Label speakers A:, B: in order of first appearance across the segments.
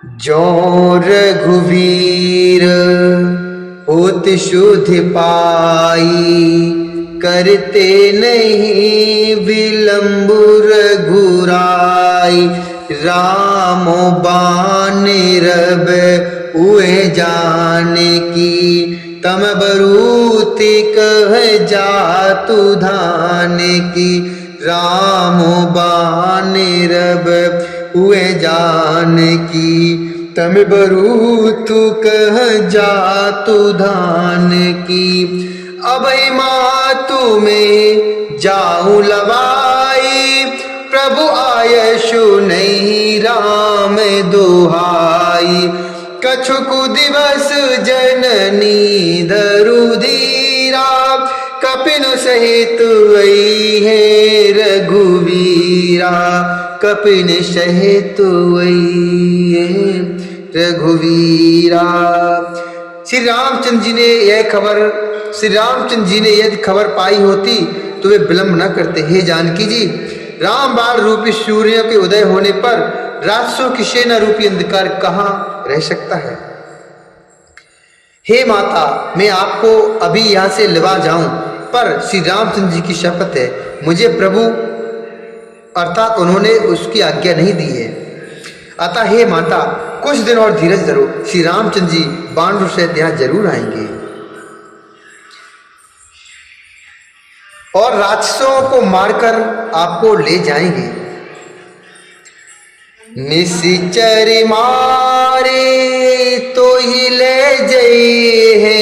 A: जो रघुवीर होत शुद्ध पाई, करते नहीं विलंब रघुराई। राम बाण रब उए जान की, तम बरूति कह जातु धान की। राम बाण रब उए जान की, तम बरूतु कह जातु धान की। अबै मातु में जाऊं लवाई, प्रभु आयशु नहीं राम दुहाई। कछुक दिवस जननी दरुधीरा, कपिन सहित वही है रघुवीरा। कपिन सहित वही है रघुवीरा। श्री रामचंद्र जी ने यदि खबर पाई होती तो वे विलंब न करते। हे जानकी जी, रामबाण रूपी सूर्य के उदय होने पर राक्षसों की सेना रूपी अंधकार कहाँ रह सकता है। हे माता, मैं आपको अभी यहाँ से लवा जाऊं, पर श्री रामचंद्र जी की शपथ है, मुझे प्रभु अर्थात उन्होंने उसकी आज्ञा नहीं दी है। अतः हे माता, कुछ दिन और धीरज धरो, श्री रामचंद्र जी बाण सहित यहाँ जरूर आएंगे और राक्षसों को मारकर आपको ले जाएंगे। निश्चर मारे तो ही ले जई है,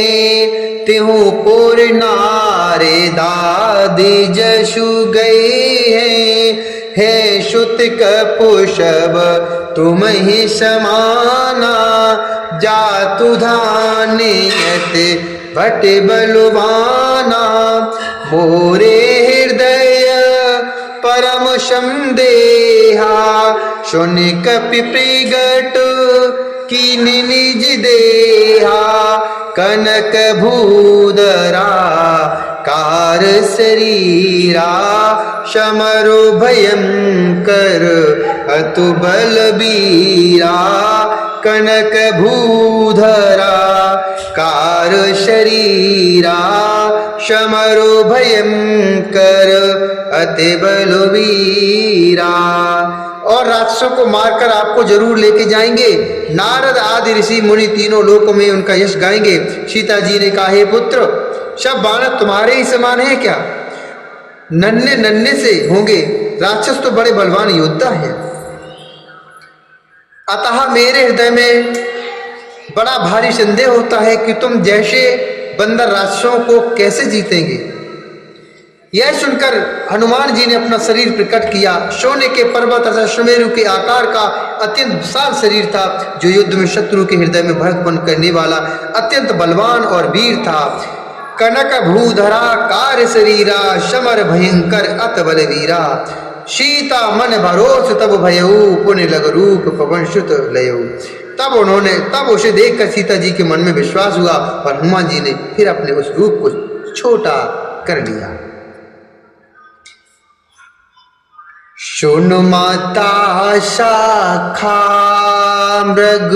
A: तिहु पुर नारे दादी जशु गई है। शुत कपुषब तुम ही समाना, जातु धानियत भट बलवाना। मोरे हृदय परम संदेहा, सुन कपि प्रगट कीन निज देहा। कनक भूधरा कार शरीरा, समरो भयंकर अतु बलबीरा। कनक भूधरा कार शरीरा, समरो भयंकर अति बलवीरा। और राक्षसों को मारकर आपको जरूर लेके जाएंगे। नारद आदि ऋषि मुनि तीनों लोकों में उनका यश गाएंगे। सीता जी ने कहा, हे पुत्र, सब बालक तुम्हारे ही समान है क्या? नन्हे नन्हे से होंगे, राक्षस तो बड़े बलवान योद्धा हैं। अतः मेरे हृदय में बड़ा भारी संदेह होता है कि तुम जैसे बंदर राक्षसों को कैसे जीतेंगे। यह सुनकर हनुमान जी ने अपना शरीर प्रकट किया। सोने के पर्वत तथा सुमेरु के आकार का अत्यंत विशाल शरीर था, जो युद्ध में शत्रु के हृदय में भय उत्पन्न करने वाला अत्यंत बलवान और वीर था। कनक भूधरा कार शरीरा, समर भयंकर अत बलवीरा। सीता मन भरोस तब भयऊ, पुण्य लग रूप पवन सुत लयऊ। तब उसे देखकर सीता जी के मन में विश्वास हुआ और हनुमान जी ने फिर अपने उस रूप को छोटा कर लिया। सुन माता शाखा मृग,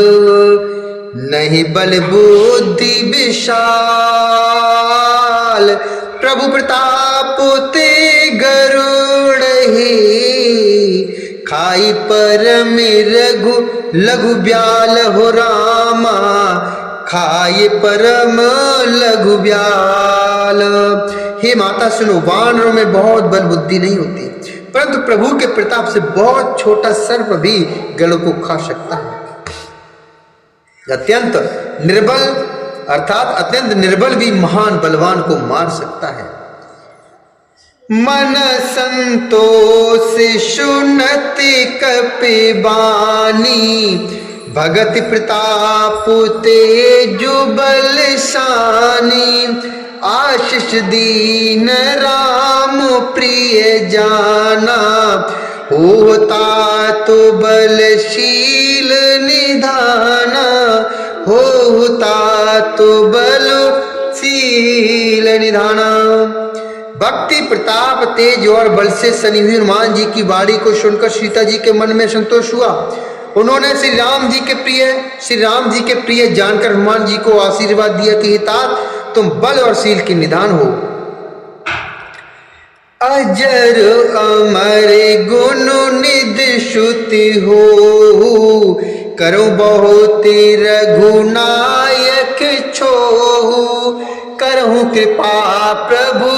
A: नहीं बल बुद्धि विशाल। प्रभु प्रताप ते गरुड़ ही, खाई परम रघु लघु ब्याल हो रामा। खाई परम लघु ब्याल। हे माता सुनो, वानरों में बहुत बल बुद्धि नहीं होती, परंतु प्रभु के प्रताप से बहुत छोटा सर्प भी गलों को खा सकता है। अत्यंत निर्बल भी महान बलवान को मार सकता है। मन संतोष सुनति कपि बानी, भगति प्रताप तेजु बलशानी। आशीष दीन राम प्रिय जाना, होता तो बलशील निधाना। होता तो बलशील निधाना। भक्ति प्रताप तेज और बल से सनी हुई हनुमान जी की वाणी को सुनकर सीता जी के मन में संतोष हुआ उन्होंने श्री राम जी के प्रिय जानकर हनुमान जी को आशीर्वाद दिया कि तात तुम बल और शील के निधान हो। अजर अमर गुण निधि श्रुति हो, करो बहुत रघुनायक छोहु। करहु कृपा प्रभु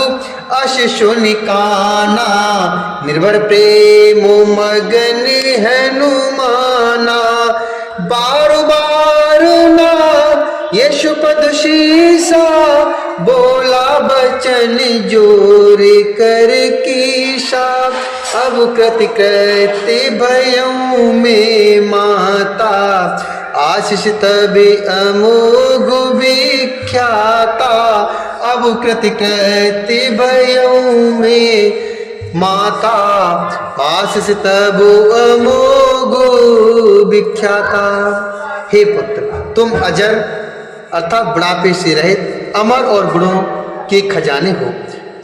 A: अशिशु निकाना, निर्भर प्रेम मगन हनुमाना। बारु बारु ना यशुपद शीसा, बोला बचन जोर कर कीशा। अब कृति कृति भयऊ में माता, आशीष तबे अमोघ विख्याता। अब कृति कृति भयऊ में माता, आशीष तब अमोघ विख्याता। हे पुत्र, तुम अजर अर्थात बुढ़ापे से रहित अमर और गुणों के खजाने हो।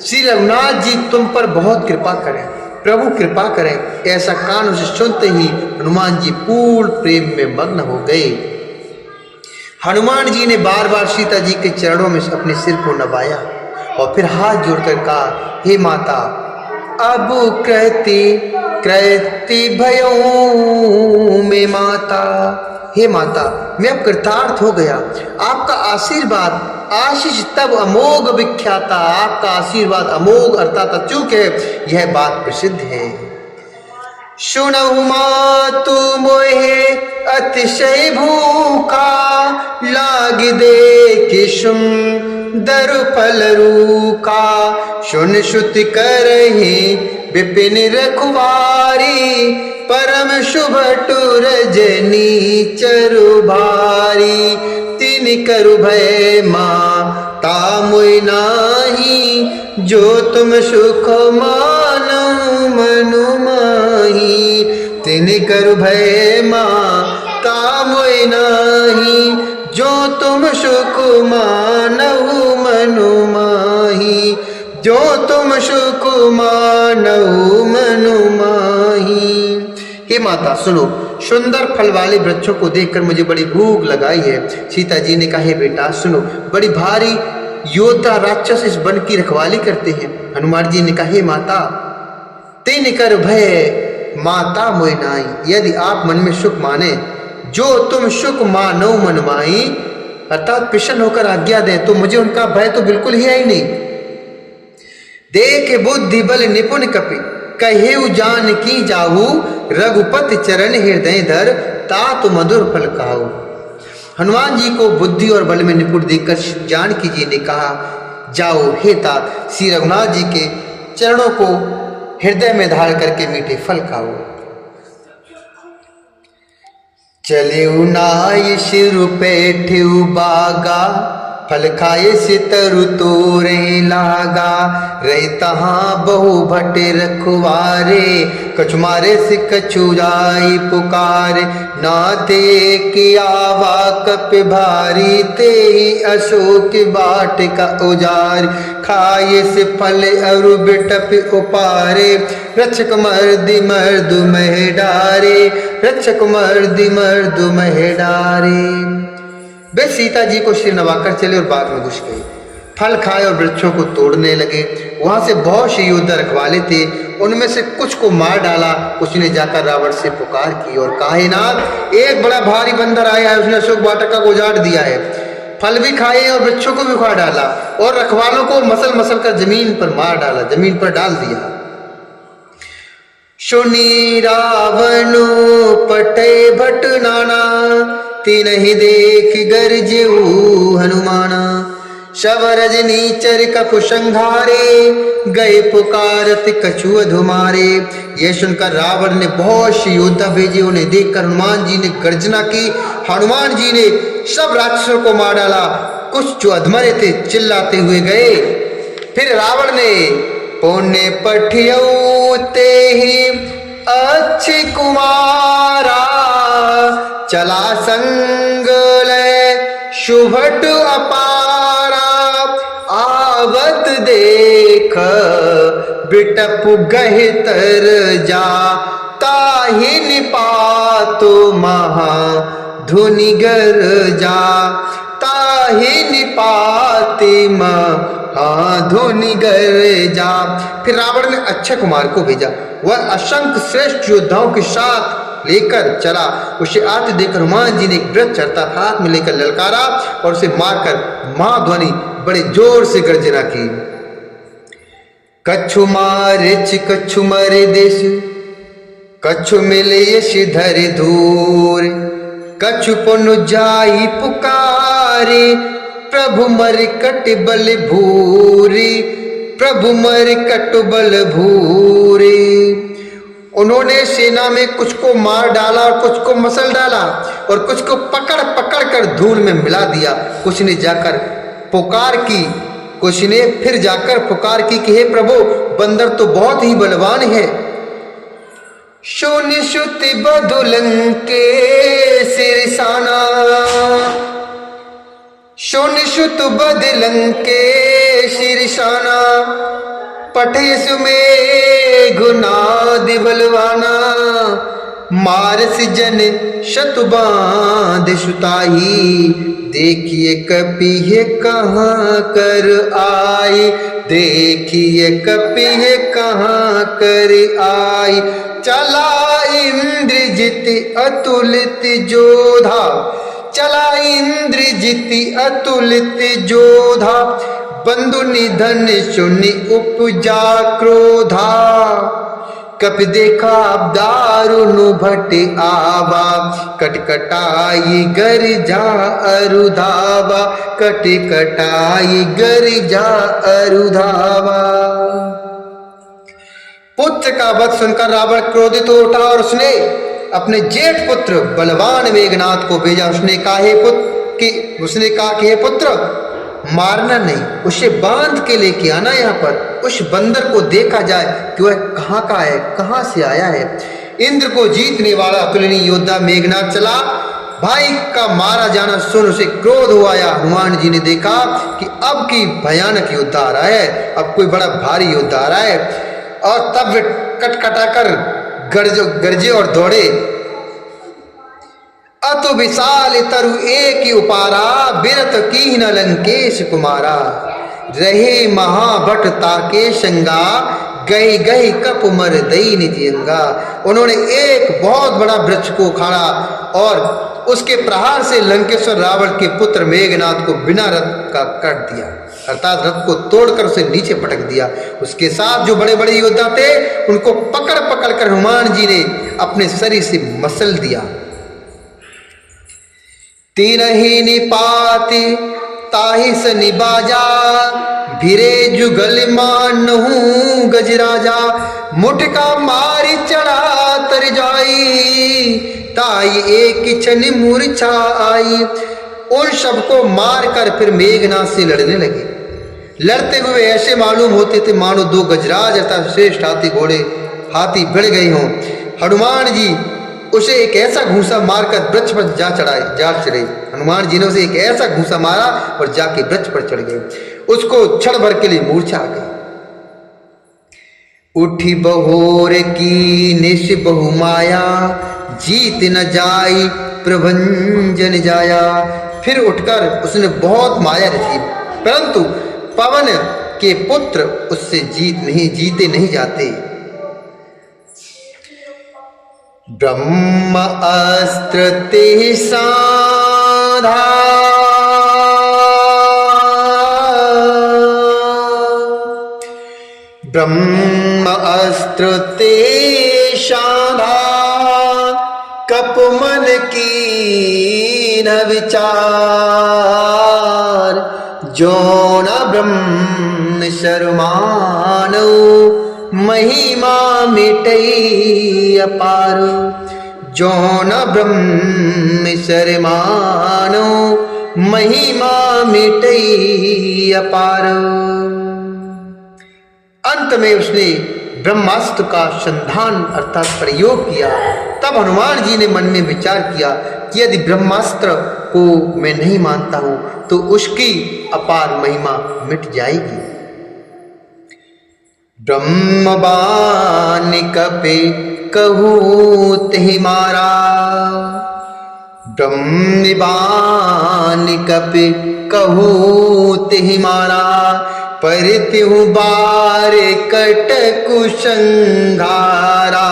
A: श्री रघुनाथ जी तुम पर बहुत कृपा करें, प्रभु कृपा करें। ऐसा कान से सुनते ही हनुमान जी पूर्ण प्रेम में मग्न हो गए। हनुमान जी ने बार बार सीता जी के चरणों में अपने सिर को नवाया और फिर हाथ जोड़कर कहा, हे माता, अब कृति कृति भयऊ में माता। हे माता, मैं अब कृतार्थ हो गया। आपका आशीर्वाद आशीष तब अमोघ विख्याता। आपका आशीर्वाद अमोघ अर्थात अचूक है, यह बात प्रसिद्ध है। सुनहु मातु मोहे अतिशय भूखा, लाग देखि सुंदर फल रूखा। सुन श्रुति करहि विपिन रखवारी, परम शुभ रजनी चरु भारी। तिन करु भय माता मोहि नाही, जो तुम सुख मानऊ मनु माही। तिन करु भय माता मोहि नाही, जो तुम सुख मानऊ मनु माही। जो तुम सुख मानऊ मनु माही। हे माता सुनो, सुंदर फल वाले वृक्षों को देखकर मुझे बड़ी भूख लगाई है। सीता जी ने कहा, बेटा सुनो, बड़ी भारी योद्धा राक्षस इस वन की रखवाली करते हैं। हनुमान जी ने कहा, हे माता, तिन कर भय माता मोहि नाई। यदि आप मन में सुख माने, जो तुम सुख मानो मन माई, अर्थात प्रसन्न होकर आज्ञा दें, तो मुझे उनका भय तो बिल्कुल ही है नहीं। देख बुद्धि बल निपुण कपि, कहेउ जान की जाहू। रघुपति चरण हृदय धर, तात मधुर फल खाऊ। हनुमान जी को बुद्धि और बल में निपुण देखकर जानकी जी ने कहा, जाओ हे तात, श्री रघुनाथ जी के चरणों को हृदय में धारण करके मीठे फल खाओ। चले नाय सिर पैठ्यु बागा, फल खाए से तरु तोरे लागा। रही तहाँ बहु भटे रखवारे, कछु मारे से कछु जाई पुकारे। ना ते कि आवा कप भारी, ते ही अशोक बाट का उजार। खाए से फल अरु बिटप उपारे, रक्षक मर्दि मर्दु मह डारे। रक्षक मर्दि मर्दु मह डारे। वे सीता जी को सिर नवाकर चले और बाग में घुस गए। फल खाए और वृक्षों को तोड़ने लगे। वहां से बहुत से योद्धा रखवाले थे, उनमें से कुछ को मार डाला। उसने जाकर रावण से पुकार की और कहा, नाथ, एक बड़ा भारी बंदर आया है, उसने अशोक वाटिका को उजाड़ दिया है। फल भी खाए और वृक्षों को भी खा डाला और रखवालों को मसल मसल कर जमीन पर मार डाला, जमीन पर डाल दिया। सुनी रावणो पटे भट नाना, तिनहि देख गरजेऊ हनुमाना। शव रजनी चर कपु संघारे, गए पुकारत कछु अधुमारे। यह सुनकर रावण ने बहुत से योद्धा भेजे। उन्हें देखकर हनुमान जी ने गर्जना की। हनुमान जी ने सब राक्षसों को मार डाला। कुछ जो अधमरे थे चिल्लाते हुए गए। फिर रावण ने पुण्य पठियऊ ते ही अच्छी कुमारा, चला संग ले शुभट अपारा। आवत देख बिटप गहितर जा, ताहि निपात तो महा धुनि गरजा, ताहि निपाति धुनि गरजा। फिर रावण ने अक्षय कुमार को भेजा, वह असंख्य श्रेष्ठ योद्धाओं के साथ लेकर चला। उसे आते देकर हनुमान जी ने एक वृक्ष चढ़ता था हाथ में लेकर ललकारा और उसे मारकर महाध्वनि बड़े जोर से गर्जना की। कछु मारिच कछु मरे देश, कछु मिले यश धरे धूर, कछु पुन जाई पुकारे, प्रभु मरकट बल भूरे, प्रभु मरकट बल भूरे। उन्होंने सेना में कुछ को मार डाला और कुछ को मसल डाला और कुछ को पकड़ पकड़ कर धूल में मिला दिया। कुछ ने जाकर पुकार की, कुछ ने फिर जाकर पुकार की कि हे प्रभु, बंदर तो बहुत ही बलवान है। शून्य श्रुति बधुलंके सिरसाना, शून्य श्रुत बदलंके सिरसाना, पठेसु में गुनादि बलवाना, मारस जन शतु बांध सुताही, देखिए कपिह कहाँ कर आई, देखिए कपिह कहाँ कर आई। चला इंद्रजित अतुलित जोधा, चला इंद्रजित अतुलित जोधा, बंधु निधन सुनि उपजा क्रोधा, कपि देखा दारुण भट आवा, कटकटाई गरिजा अरुधावा, कटकटाई गरिजा अरुधावा। पुत्र का वध सुनकर रावण क्रोधित हो उठा और उसने अपने जेठ पुत्र बलवान मेघनाथ को भेजा। उसने कहा कि हे पुत्र, मारना नहीं, उसे बांध के लेके आना यहाँ पर। उस बंदर को देखा जाए कि वह कहाँ का है, कहाँ से आया है। इंद्र को जीतने वाला अतुलनीय योद्धा मेघनाथ चला। भाई का मारा जाना सुन उसे क्रोध हो आया। हनुमान जी ने देखा कि अब की भयानक योद्धा आ रहा है, अब कोई बड़ा भारी योद्धा आ रहा है। और तब वे कटकटाकर गरजे और दौड़े। अतु विशाल तरु एक उपारा, बिरत कीन लंकेश कुमारा, रहे महाभट ताके शंगा, गई गई कप मर दई निज अंगा। उन्होंने एक बहुत बड़ा वृक्ष को उखाड़ा और उसके प्रहार से लंकेश्वर रावण के पुत्र मेघनाथ को बिना रथ का काट दिया, अर्थात रथ को तोड़कर उसे नीचे पटक दिया। उसके साथ जो बड़े बड़े योद्धा थे उनको पकड़ पकड़ कर हनुमान जी ने अपने शरीर से मसल दिया। तीनहि निपाति ताहि स निबाजा, भिरे जुगल मानहु गजराजा, मुठका मारी चढ़ा तर जाई, ताई एक क्षण मूर्छा आई। उन सबको मारकर फिर मेघनाथ से लड़ने लगे। लड़ते हुए ऐसे मालूम होते थे मानो दो गजराज अर्थात श्रेष्ठ हाथी भिड़ गए हों। हनुमान जी उसे एक ऐसा घूंसा मारकर वृक्ष पर जा चढ़े। हनुमान जी ने उसे एक ऐसा घूंसा मारा और जाके वृक्ष पर चढ़ गए। उसको क्षण भर के लिए मूर्छा आ गई। उठी बहोर की निश बहु माया, जीत न जाई प्रभंजन जाया। फिर उठकर उसने बहुत माया रची, परंतु पवन के पुत्र उससे जीते नहीं जाते। ब्रह्म अस्त्र ते साधा, ब्रह्म अस्त्र ते साधा, कप मन की न विचार, जो न ब्रह्म शर्मानो, महिमा मिटई अपार। जो न ब्रह्म शर्मानो, महिमा मिटई अपार। अंत में उसने ब्रह्मास्त्र का संधान अर्थात प्रयोग किया। तब हनुमान जी ने मन में विचार किया कि यदि ब्रह्मास्त्र को मैं नहीं मानता हूं तो उसकी अपार महिमा मिट जाएगी। ब्रह्मबान कपे कहूँ तिहि मारा। ब्रह्मिबान कपि कहूँ तिहि मारा, परित्यु बार कटकु संघारा।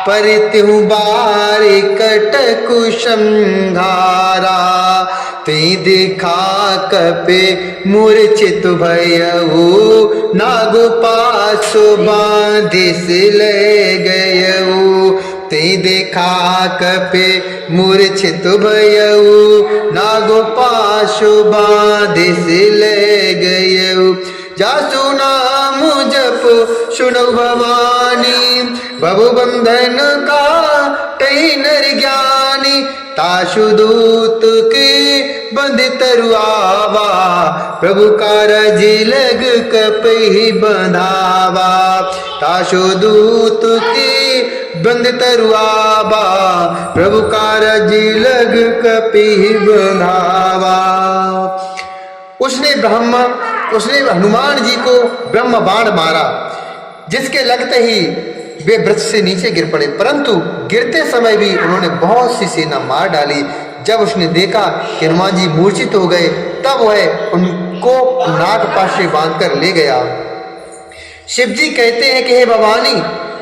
A: परित्यु बार कटकु संघारा, ते देखा कपि मूर्छित भयऊ, नागु पासु बांधिस ले गयऊ। ते देखा कपि मूर्छित भयऊ, नागु पासु बांधिस ले गयऊ। जासु नाम जप सुनो भवानी, भव बंधन का तई नर ज्ञानी। तासु दूत के बंध तरुआवा, प्रभु कारज लग कपि बंधावा। तासु दूत के बंध तरुआवा, प्रभु कारज लग कपि बंधावा। उसने हनुमान जी को ब्रह्म बाण मारा, जिसके लगते ही वे वृक्ष से नीचे गिर पड़े, परंतु गिरते समय भी उन्होंने बहुत सी सेना मार डाली। जब उसने देखा कि हनुमान जी मूर्छित हो गए, तब वह उनको नागपाश से बांधकर ले गया। शिव जी कहते हैं कि हे भवानी,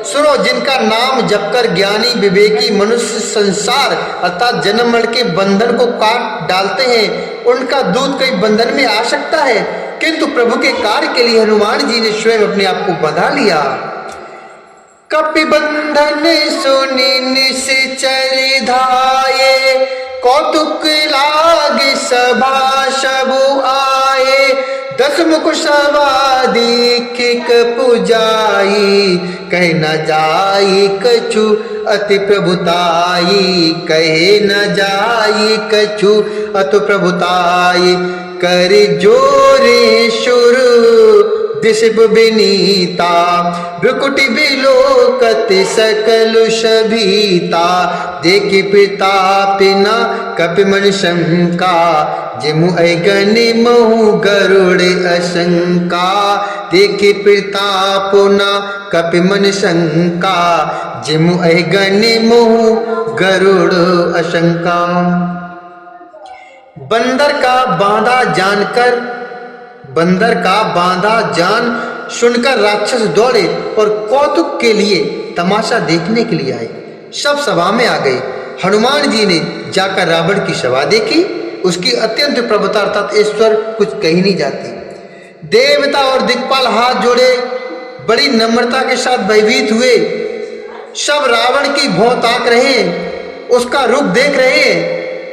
A: सुनो, जिनका नाम जपकर ज्ञानी विवेकी मनुष्य संसार अर्थात जन्म मरण के बंधन को काट डालते हैं, उनका दूत कई बंधन में आ सकता है, किंतु प्रभु के कार्य के लिए हनुमान जी ने स्वयं अपने आप को बंधा लिया। कपि बंधन सुनि निश्चर धाये, कौतुक लागे सभा सबु आए। दस मुख सवा देख पुजाई, कह न जाई कछु अति प्रभुताई। कहे न जाई कछु अति प्रभुताई, कर जोरे शुरु दिशब विनीता। भ्रुकुटि बिलोकत सकल शबीता, देखि प्रताप न कपि मन शंका। जिमु अगनि महु गरुड़ अशंका, देखि प्रताप न कपि मन शंका। जिमु अगनि महु गरुड़ अशंका। बंदर का बांधा जान सुनकर राक्षस दौड़े और कौतुक के लिए तमाशा देखने के लिए आए। सब सभा में आ गए। हनुमान जी ने जाकर रावण की सभा देखी। उसकी अत्यंत प्रभुता अर्थात ईश्वर कुछ कही नहीं जाती। देवता और दिक्पाल हाथ जोड़े बड़ी नम्रता के साथ भयभीत हुए। सब रावण की भौं ताक रहे, उसका रूप देख रहे।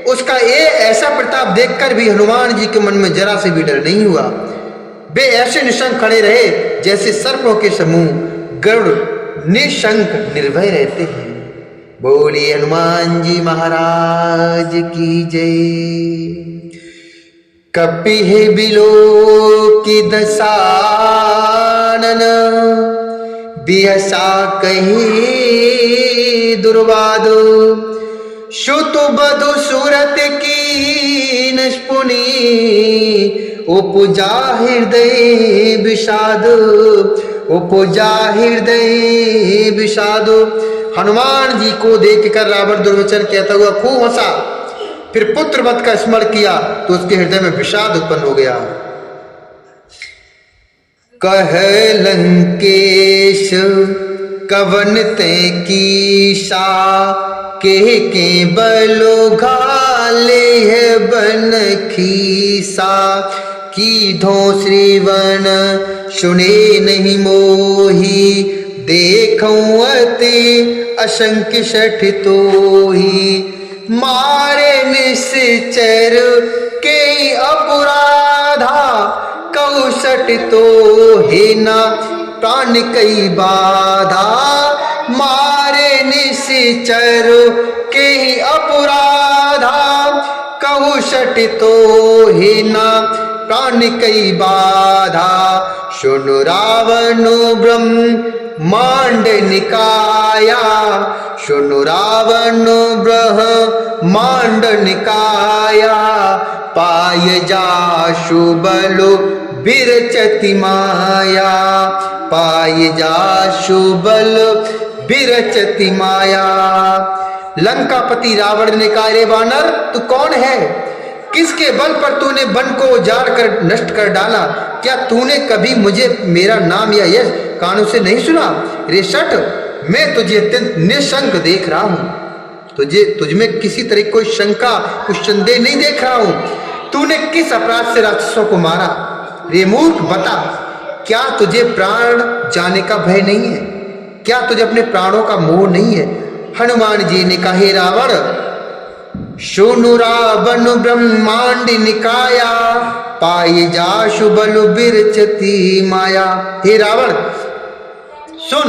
A: उसका ये ऐसा प्रताप देखकर भी हनुमान जी के मन में जरा से भी डर नहीं हुआ। वे ऐसे निशंक खड़े रहे जैसे सर्पों के समूह गरुड़ निशंक निर्भय रहते हैं। बोलिए हनुमान जी महाराज की जय। कपिह बिलो की दशानन, बिहसा कही दुर्वादो। श्रुतु बधु सूरत की निष्पुनी, उपजा हृदय विषाद। उपजा हृदय विषाद। हनुमान जी को देखकर रावण दुर्वचन कहता हुआ खूब हंसा। फिर पुत्र वध का स्मरण किया तो उसके हृदय में विषाद उत्पन्न हो गया। कह लंकेश कवन ते कीसा, के बलो घाले है बन खीसा। की धो श्रीवन सुने नहीं मोही, देखूं अति असंख्य शठ तोही। मारे निश्चर के अपराधा, कौशट तो हे ना प्राण कई बाधा। मारे निश्चर के अपराधा, कौशट तो हे ना प्राण कई बाधा। सुनु रावणो ब्रह्मांड निकाया, सुनु रावणो ब्रह्मांड निकाया। पाय जाशु बलो बिरचति माया, पाय जाशु बल विरचति माया। लंकापति रावण ने कहा, रे वानर तू कौन है? किसके बल पर तूने वन को उजाड़ कर नष्ट कर डाला? क्या तूने कभी मुझे मेरा नाम या यश कानों से नहीं सुना? रे शठ, मैं तुझे अत्यंत निशंक देख रहा हूं, तुझ में किसी तरह कोई शंका कुछ संदेह नहीं देख रहा हूं। तूने किस अपराध से राक्षसों को मारा? रे मूर्ख बता, क्या तुझे प्राण जाने का भय नहीं है? क्या तुझे अपने प्राणों का मोह नहीं है? हनुमान जी ने कहा, हे रावण, सुनु रावण ब्रह्मांड निकाया, पाई जाशु बलु बिरचति माया। हे रावण सुन,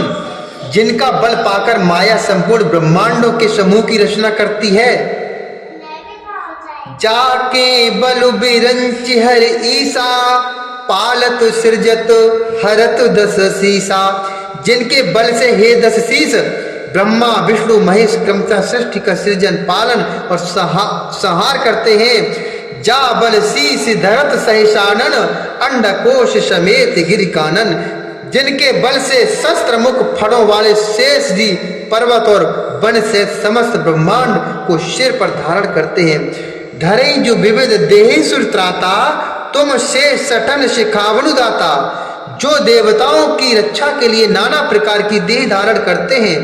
A: जिनका बल पाकर माया संपूर्ण ब्रह्मांडों के समूह की रचना करती है, जाके बलु बिरंच हर ईसा, पालत सृजत हरत दस सीसा। जिनके बल से हे दस शीस ब्रह्मा विष्णु महेश क्रमशः सृष्टि का सृजन पालन और संहार करते हैं। जा बल शीस धरत सहिषानन, अंडकोश समेत गिरि कानन। जिनके बल से शस्त्र मुख फड़ों वाले शेष जी पर्वत और वन से समस्त ब्रह्मांड को सिर पर धारण करते हैं। धरे जो विविध देहि सुर त्राता, तुम से सटन शिखावनु दाता। जो देवताओं की रक्षा के लिए नाना प्रकार की देह धारण करते हैं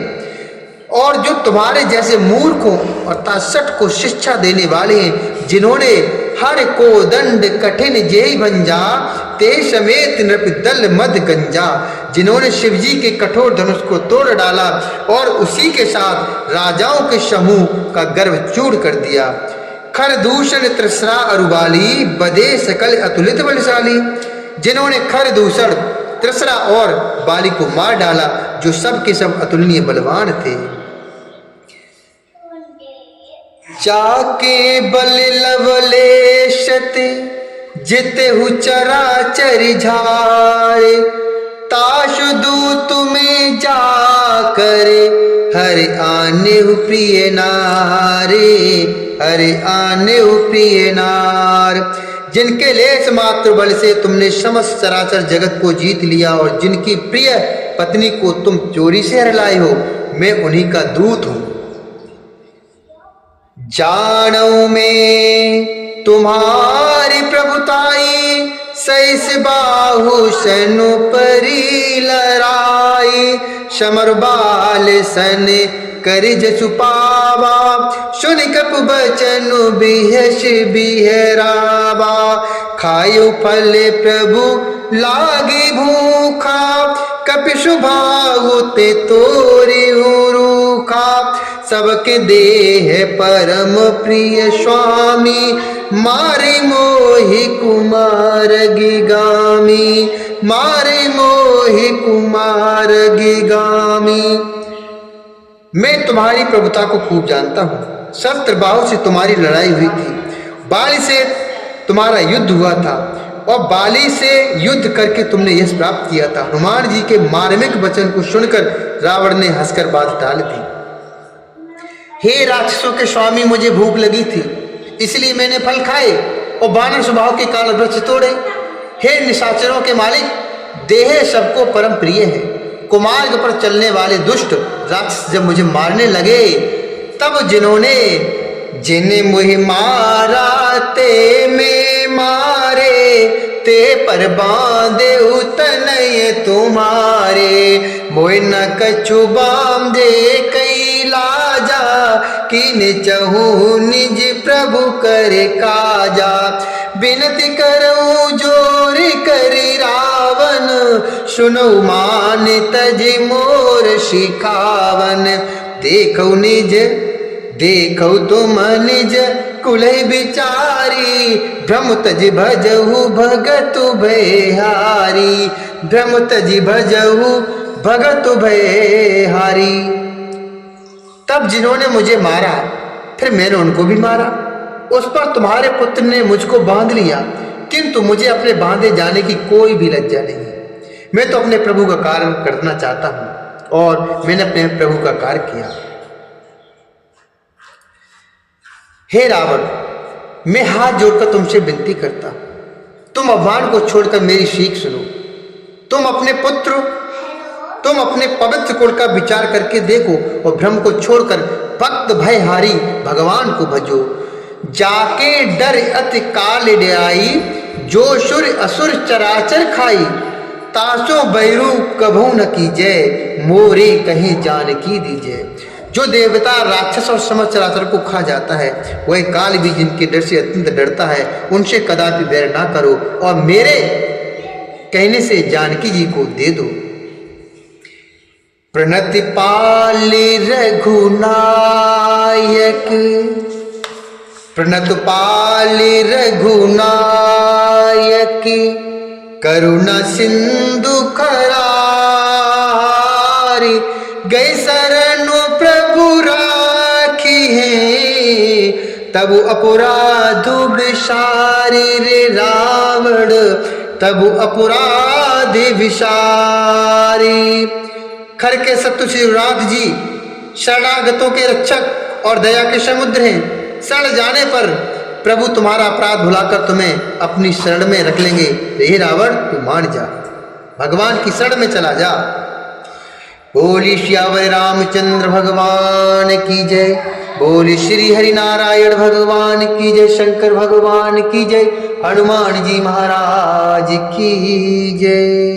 A: और जो तुम्हारे जैसे मूर्खों और तासठ को शिक्षा देने वाले हैं, जिन्होंने हर को दंड कठिन जेहि भंजा, ते समेत नृप दल मद गंजा। जिन्होंने शिवजी के कठोर धनुष को तोड़ डाला और उसी के साथ राजाओं के समूह का गर्व चूर कर दिया। खर दूषण त्रिसरा अरुबाली, बदे सकल अतुलित बलशाली। जिन्होंने खर दूषण त्रिसरा और बाली को मार डाला, जो सब के सब अतुलनीय बलवान थे। जाके बल लवलेशते, जिते हु चराचर झारे, ताशु दूत में जा करे, हरि आने हु प्रिय नारे, हरि आने हु प्रिय नार। जिनके लेस मात्र बल से तुमने समस्त चराचर जगत को जीत लिया और जिनकी प्रिय पत्नी को तुम चोरी से हर लाए हो, मैं उन्हीं का दूत हूं। जानऊ में तुम्हारी प्रभुताई, सैस बाहु सनु परी लराई। समर बाल सन करिज सुपावा, सुन कप बचनु बिहस बिहरावा। खायो फल प्रभु लागी भूखा, कपि सुभाऊ ते तोरी रूखा। सबके देह परम प्रिय स्वामी, मारे मोहि कुमार गिगामी, मारे मोहि कुमार गिगामी। मैं तुम्हारी प्रभुता को खूब जानता हूँ। शस्त्र बाहु से तुम्हारी लड़ाई हुई थी, बाली से तुम्हारा युद्ध हुआ था और बाली से युद्ध करके तुमने यश प्राप्त किया था। हनुमान जी के मार्मिक वचन को सुनकर रावण ने हंसकर बात टाल दी। हे राक्षसों के स्वामी, मुझे भूख लगी थी, इसलिए मैंने फल खाए और बानर स्वभाव के काल वृक्ष तोड़े। हे निशाचरों के मालिक, देह सबको परम प्रिय है। कुमार्ग पर चलने वाले दुष्ट राक्षस जब मुझे मारने लगे, तब जिन्हें मुझे मारा ते में मारे, ते पर बांधे उतनय तुम्हारे। मोय न कछु बांधे कई लाजा, किन चहु निज प्रभु करे काजा। बिनती करऊं जोर करी रावण, सुनो मान तज मोर शिखावन। देखो तुम निज कुलहि बिचारी, भ्रम तज भजहु भगतु भयहारी। भ्रम तज भजहु भगतु भयहारी। तब जिन्होंने मुझे मारा, फिर मैंने उनको भी मारा। उस पर तुम्हारे पुत्र ने मुझको बांध लिया, किंतु मुझे अपने बांधे जाने की कोई भी लज्जा नहीं। मैं तो अपने प्रभु का कार्य करना चाहता हूं और मैंने अपने प्रभु का कार्य किया। हे रावण, मैं हाथ जोड़कर तुमसे विनती करता हूं, तुम अभिमान को छोड़कर मेरी सीख सुनो। तुम अपने पुत्र तुम अपने पवित्र कुल का विचार करके देखो और भ्रम को छोड़कर भक्त भयहारी भगवान को भजो। जाके डर अति काल आई, जो सुर असुर चराचर खाई। तासो बैरू कभू न कीजय, मोरे कहीं जानकी दीजय। जो देवता राक्षस और समस्त चराचर को खा जाता है, वह काल भी जिनके डर से अत्यंत डरता है, उनसे कदापि बैर ना करो और मेरे कहने से जानकी जी को दे दो। प्रणति पाली रघुनायक, प्रणत पाली रघुनायक, करुणा सिंधु खरारी। गए शरणो प्रभु राखी है, तब अपराध विसारी रे रावण, तब अपराध विसारी। खर के सत्तु श्री रघुनाथ जी शरणागतों के रक्षक और दया के समुद्र हैं। शरण जाने पर प्रभु तुम्हारा अपराध भुलाकर तुम्हें अपनी शरण में रख लेंगे। हे रावण, तू मान जा, भगवान की शरण में चला जा। बोली श्यावर रामचंद्र भगवान की जय, बोली श्री हरि नारायण भगवान की जय, शंकर भगवान की जय, हनुमान जी महाराज की जय।